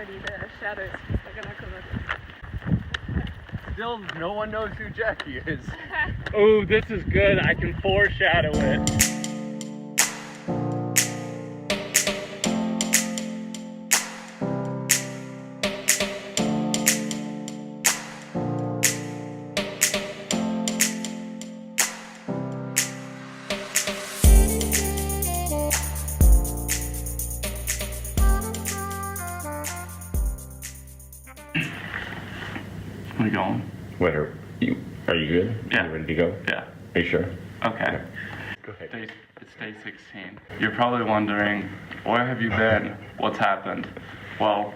Cody, the shadows are gonna come up. Still, no one knows who Jackie is. Oh, this is good. I can foreshadow it. Where you going? Where are you good? Yeah. Are you ready to go? Yeah. Are you sure? Okay. Go ahead. It's day 16. You're probably wondering, where have you been? What's happened? Well,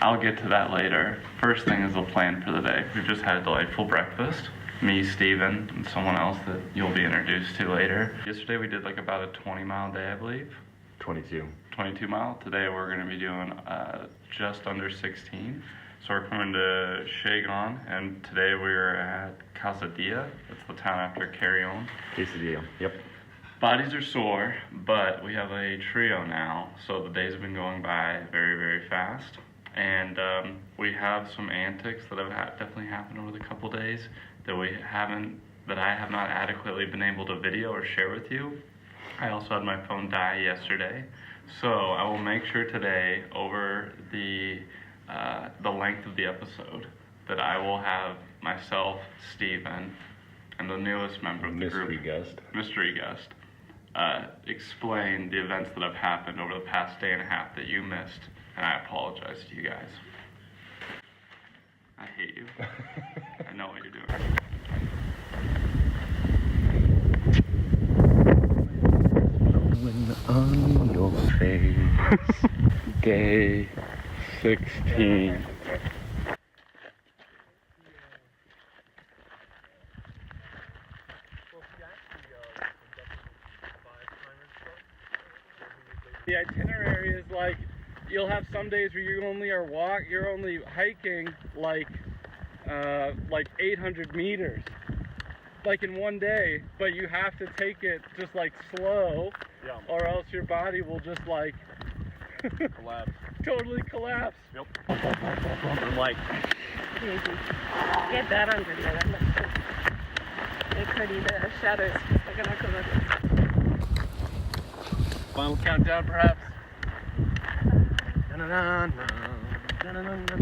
I'll get to that later. First thing is the plan for the day. We've just had a delightful breakfast. Me, Steven, and someone else that you'll be introduced to later. Yesterday we did like about a 20-mile day, I believe. 22. 22 mile. Today we're going to be doing just under 16. So we're coming to Shagon, and today we're at Casadilla. That's the town after Carrion. Quesadilla. Yep. Bodies are sore, but we have a trio now, so the days have been going by very, very fast. And we have some antics that have definitely happened over the couple days that I have not adequately been able to video or share with you. I also had my phone die yesterday, so I will make sure today over the length of the episode that I will have myself, Steven, and the newest member of the mystery guest, explain the events that have happened over the past day and a half that you missed, and I apologize to you guys. I hate you. I know what you're doing. On your face. Day 16. The itinerary is like, you'll have some days where you're only hiking like 800 meters, like in one day, but you have to take it just like slow, or else your body will just like Collapse. totally collapse. Yep. I'm like, Get that under there. Hey Cody, the shadows are gonna come up. final countdown, perhaps. Na-na-na-na, na-na-na-na-na.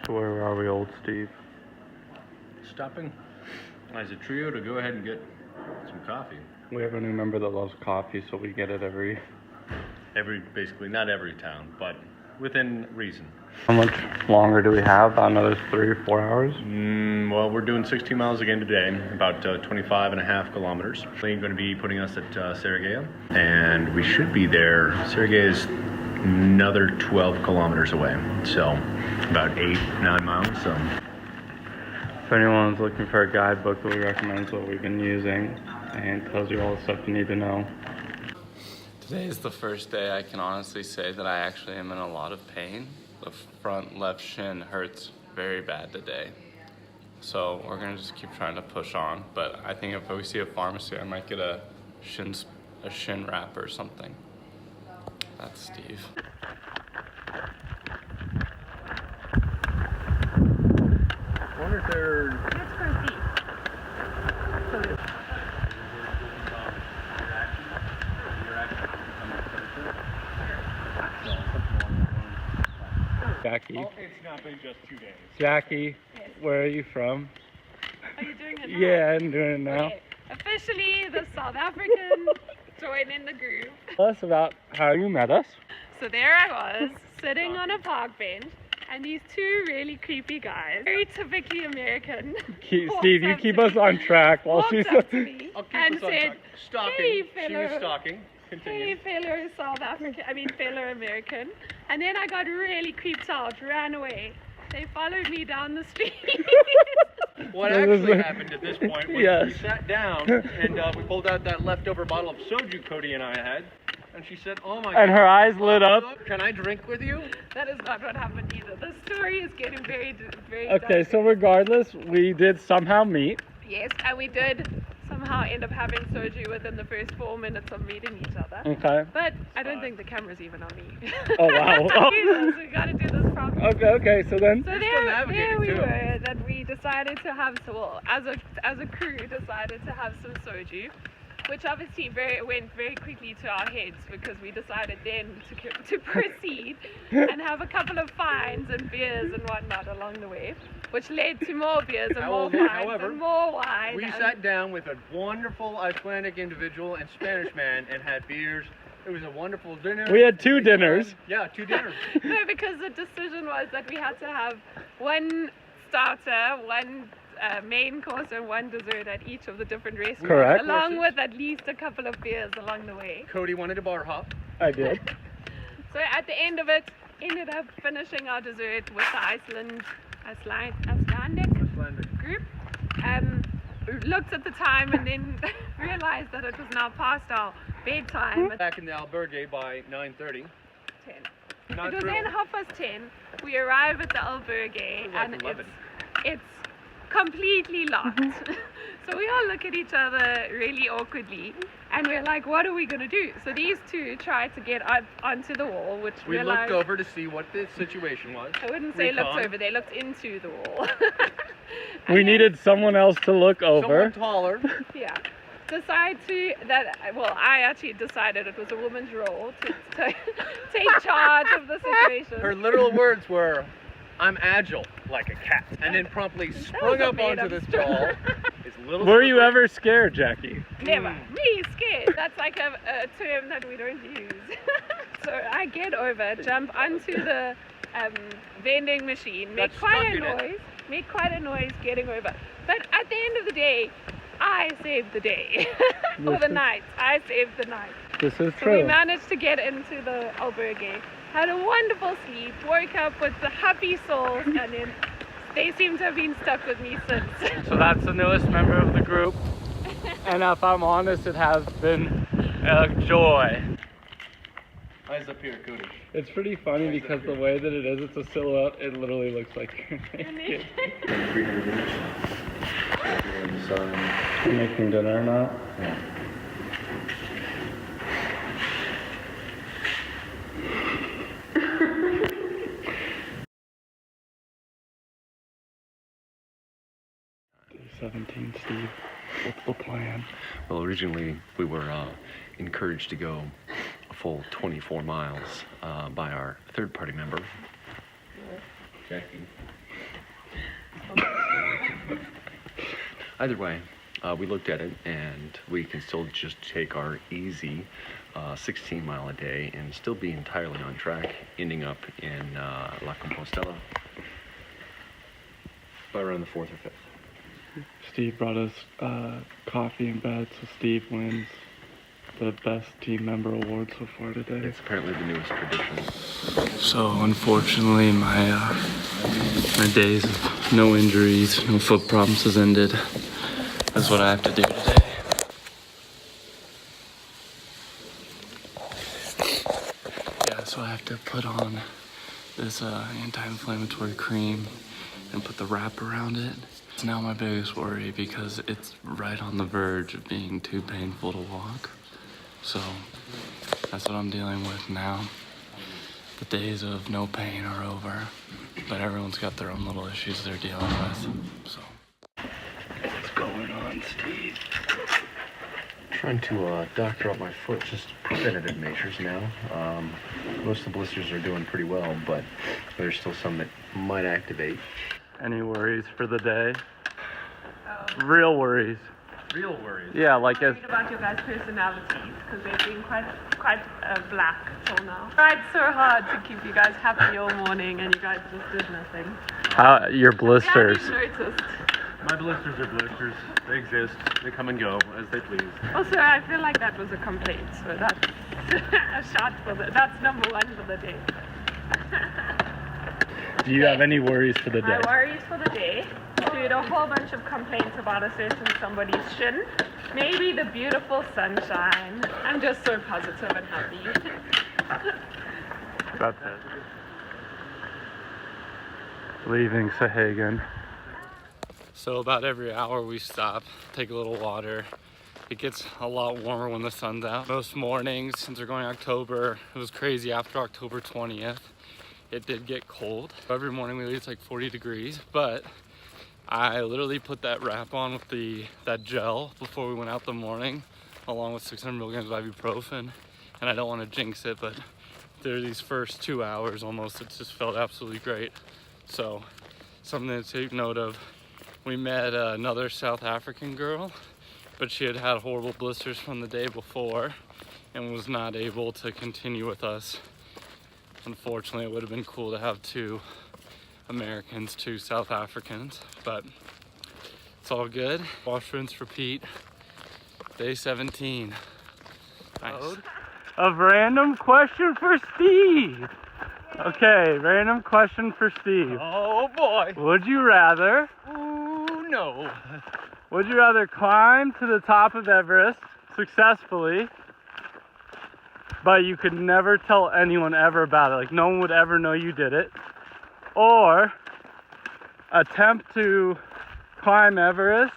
So where are we, old Steve? Stopping as a trio to go ahead and get some coffee. We have a new member that loves coffee, so we get it Basically, not every town, but within reason. How much longer do we have? Another 3 or 4 hours? Well, we're doing 16 miles again today, about 25 and a half kilometers. We're going to be putting us at Sergea, and we should be there. Sergea is another 12 kilometers away, so about 8-9 miles. So. If anyone's looking for a guidebook that we recommend, is what we've been using, and tells you all the stuff you need to know. Today is the first day I can honestly say that I actually am in a lot of pain. The front left shin hurts very bad today. So we're gonna just keep trying to push on, but I think if we see a pharmacy, I might get a shin wrap or something. That's Steve. I wonder if they're... That's for a beef. Jackie. It's not been just 2 days. Jackie, Yes. where are you from? Are you doing it now? Yeah, I'm doing it now. Okay. Officially the South African joining the group. Tell us about how you met us. So there I was, sitting on a park bench, and these two really creepy guys, very typically American, Steve, you keep us on track while walked she's... up to me I'll keep and us on said, track. Stalking. "Hey, She was stalking. Continue. hey fellow fellow American." And then I got really creeped out, ran away. They followed me down the street. What actually happened at this point was Yes. we sat down and we pulled out that leftover bottle of soju Cody and I had, and she said, "Oh my God." And her eyes lit up. Can I drink with you? That is not what happened either. The story is getting very Okay, so regardless, we did somehow meet. Yes, and we did some somehow end up having surgery within the first 4 minutes of meeting each other. Okay. But I don't think the camera's even on me. Oh wow. Oh. Jesus, we gotta do this properly. Okay, so then. So there we were, that we decided to have, well, as a crew, decided to have some soju, which obviously went very quickly to our heads because we decided then to proceed and have a couple of fines and beers and whatnot along the way, which led to more beers and more fines and more wine. We sat down with a wonderful Icelandic individual and Spanish man and had beers. It was a wonderful dinner. We had 2 dinners. Yeah, 2 dinners. No, because the decision was that we had to have one starter, one main course and one dessert at each of the different restaurants. Correct. Along with at least a couple of beers along the way. Cody wanted a bar hop. I did. So at the end of it, ended up finishing our dessert with the Icelandic group. Looked at the time and then realized that it was now past our bedtime. Back in the albergue by 9:30. 10. Not It was true. then 10:30. We arrive at the albergue like and 11. it's completely locked. So we all look at each other really awkwardly and we're like, what are we going to do? So these two tried to get up onto the wall, which We looked over to see what the situation was. I wouldn't say looked Recon. over, they looked into the wall. We needed someone else to look over. Someone taller. Yeah. I actually decided it was a woman's role to take charge of the situation. Her literal words were, "I'm agile like a cat," and then promptly sprung up onto this ball. Were you ever scared, Jackie? Never. Me scared. That's like a term that we don't use. So I get over, jump onto the vending machine, make quite a noise getting over. But at the end of the day, I saved the day. Or the night. I saved the night. This is So we true. managed to get into the albergue, had a wonderful sleep, woke up with the happy souls, and then they seem to have been stuck with me since. So that's the newest member of the group. And if I'm honest, it has been a joy. Eyes up here, Cody. It's pretty funny because the way that it is, it's a silhouette, it literally looks like you're naked. 300 minutes. In the sun. Making dinner or not? Yeah. Day 17, Steve. What's the plan? Well, originally we were encouraged to go a full 24 miles by our third-party member, Jackie. Either way, we looked at it and we can still just take our easy 16 mile a day and still be entirely on track, ending up in La Compostela by around the 4th or 5th. Steve brought us coffee in bed, so Steve wins the best team member award so far today. It's apparently the newest tradition. So unfortunately, my days of no injuries, no foot problems has ended. That's what I have to do today. Yeah, so I have to put on this anti-inflammatory cream and put the wrap around it. It's now my biggest worry because it's right on the verge of being too painful to walk. So that's what I'm dealing with now. The days of no pain are over, but everyone's got their own little issues they're dealing with. So what's going on, Steve? Trying to doctor up my foot, just preventative measures now. Most of the blisters are doing pretty well, but there's still some that might activate. Any worries for the day? Real worries. Real worries. Yeah, like as Worried about your guys' personalities because they've been quite black till now. Tried so hard to keep you guys happy all morning and you guys just did nothing. how your blisters. Yeah, you noticed. My blisters are blisters. They exist. They come and go as they please. Also, I feel like that was a complaint, so that's a shot for that's number one for the day. Do you have any worries for the day? My worries for the day include a whole bunch of complaints about a certain somebody's shin. Maybe the beautiful sunshine. I'm just so positive and happy. That's it. Leaving Sahagan. So about every hour we stop, take a little water, It gets a lot warmer when the sun's out. Most mornings, since we're going October, it was crazy after October 20th. It did get cold. Every morning we leave, it's like 40 degrees, but I literally put that wrap on with that gel before we went out the morning, along with 600 milligrams of ibuprofen. And I don't want to jinx it, but through these first 2 hours almost, it just felt absolutely great. So something to take note of. We met another South African girl, but she had had horrible blisters from the day before and was not able to continue with us. Unfortunately, it would have been cool to have 2 Americans, 2 South Africans, but it's all good. Wash, rinse, repeat. Day 17. Nice. A random question for Steve. Okay, random question for Steve. Oh boy. Would you rather? Ooh, no. Would you rather climb to the top of Everest successfully, but you could never tell anyone ever about it, like no one would ever know you did it, or attempt to climb Everest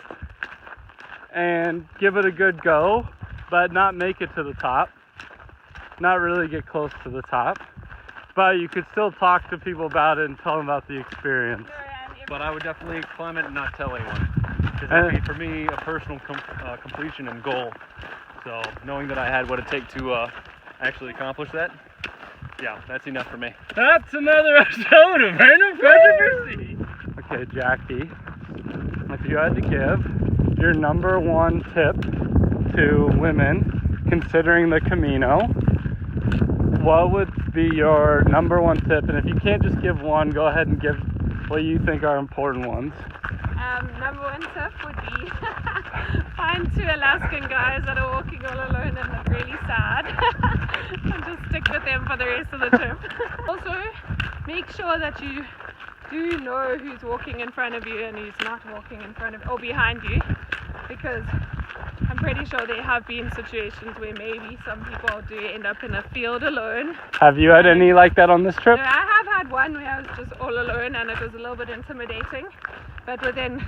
and give it a good go, but not make it to the top, not really get close to the top, but you could still talk to people about it and tell them about the experience? But I would definitely climb it and not tell anyone. Because it would be, for me, a personal completion and goal. So knowing that I had what it take to actually accomplish that, yeah, that's enough for me. That's another episode of Random Controversy. Okay, Jackie, if you had to give your number 1 tip to women considering the Camino, what would be your number 1 tip? And if you can't just give one, go ahead and give what you think are important ones. Number 1 tip would be find 2 Alaskan guys that are walking all alone and look really sad and just stick with them for the rest of the trip. Also, make sure that you do know who's walking in front of you and who's not walking in front of or behind you, because I'm pretty sure there have been situations where maybe some people do end up in a field alone. Have you had any like that on this trip? No, I have had one where I was just all alone and it was a little bit intimidating. But within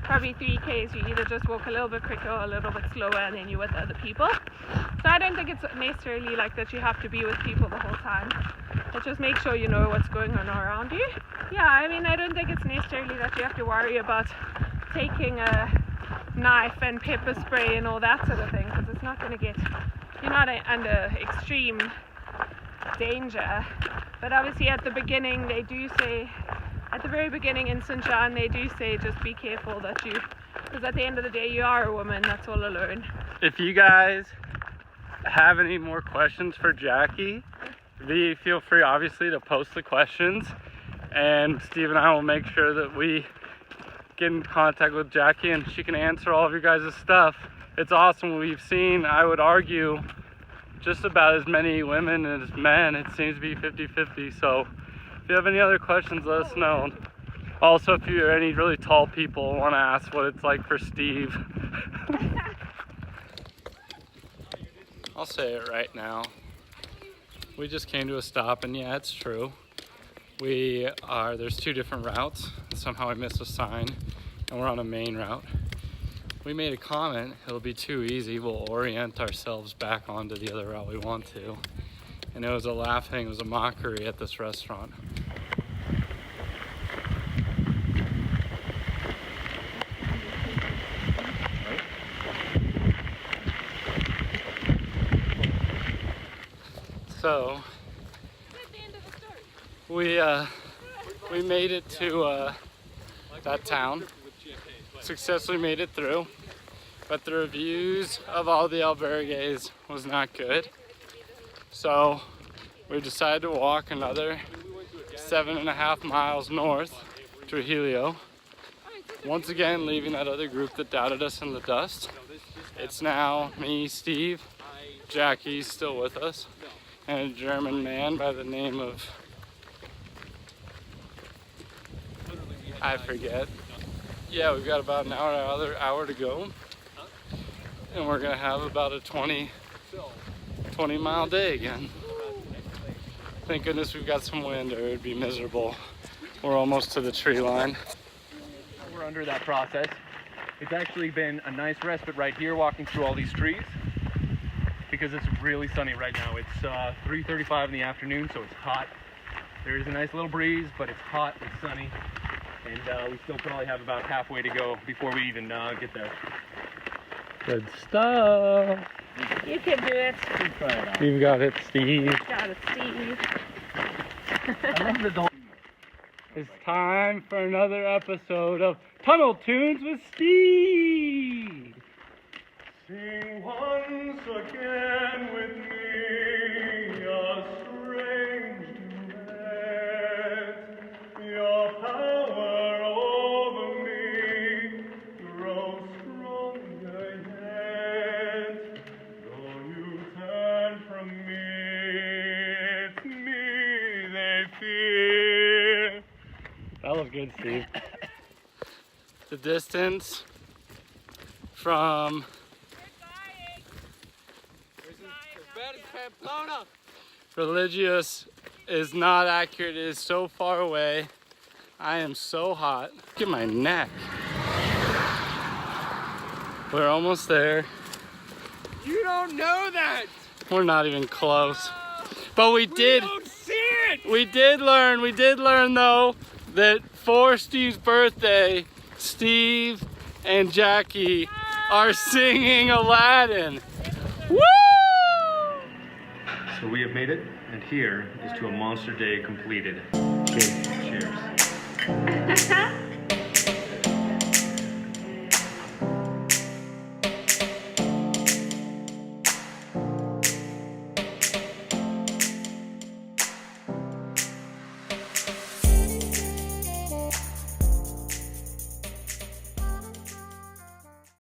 probably 3Ks, you either just walk a little bit quicker or a little bit slower and then you're with other people. So I don't think it's necessarily like that you have to be with people the whole time. But just make sure you know what's going on around you. Yeah, I mean, I don't think it's necessarily that you have to worry about taking a knife and pepper spray and all that sort of thing, because it's not going to get, you're not under extreme danger. But obviously at the beginning they do say, at the very beginning in St. John, they do say just be careful that you, because at the end of the day you are a woman that's all alone. If you guys have any more questions for Jackie, feel free obviously to post the questions, and Steve and I will make sure that we get in contact with Jackie and she can answer all of your guys' stuff. It's awesome. We've seen, I would argue, just about as many women as men. It seems to be 50-50. So if you have any other questions, let us know. Also, if you're any really tall people want to ask what it's like for Steve. I'll say it right now. We just came to a stop, and yeah, it's true. There's 2 different routes. Somehow I missed a sign, and we're on a main route. We made a comment, it'll be too easy, we'll orient ourselves back onto the other route we want to. And it was a laughing, it was a mockery at this restaurant. So, we made it to that town, successfully made it through, but the reviews of all the albergues was not good. So we decided to walk another 7.5 miles north to Helio. Once again, leaving that other group that doubted us in the dust. It's now me, Steve, Jackie's still with us, and a German man by the name of, I forget. Yeah, we've got about another hour to go, and we're gonna have about a 20 mile day again. Thank goodness we've got some wind, or it'd be miserable. We're almost to the tree line. We're under that process. It's actually been a nice respite right here walking through all these trees because it's really sunny right now. It's 3:35 in the afternoon, so it's hot. There is a nice little breeze, but it's hot, it's sunny, and we still probably have about halfway to go before we even get there. Good stuff. You can do it. You got it, Steve. Got it, Steve. It's time for another episode of Tunnel Tunes with Steve. Sing once again with me a strange duet. Your power over me grows stronger yet. Though you turn from me, it's me they fear. That was good, Steve. The distance from Religious is not accurate. It is so far away. I am so hot. Look at my neck. We're almost there. You don't know that. We're not even close. But we did. Don't see it. We did learn though that for Steve's birthday, Steve and Jackie are singing Aladdin. Woo! So we have made it, and here is to a monster day completed. Cheers. Cheers.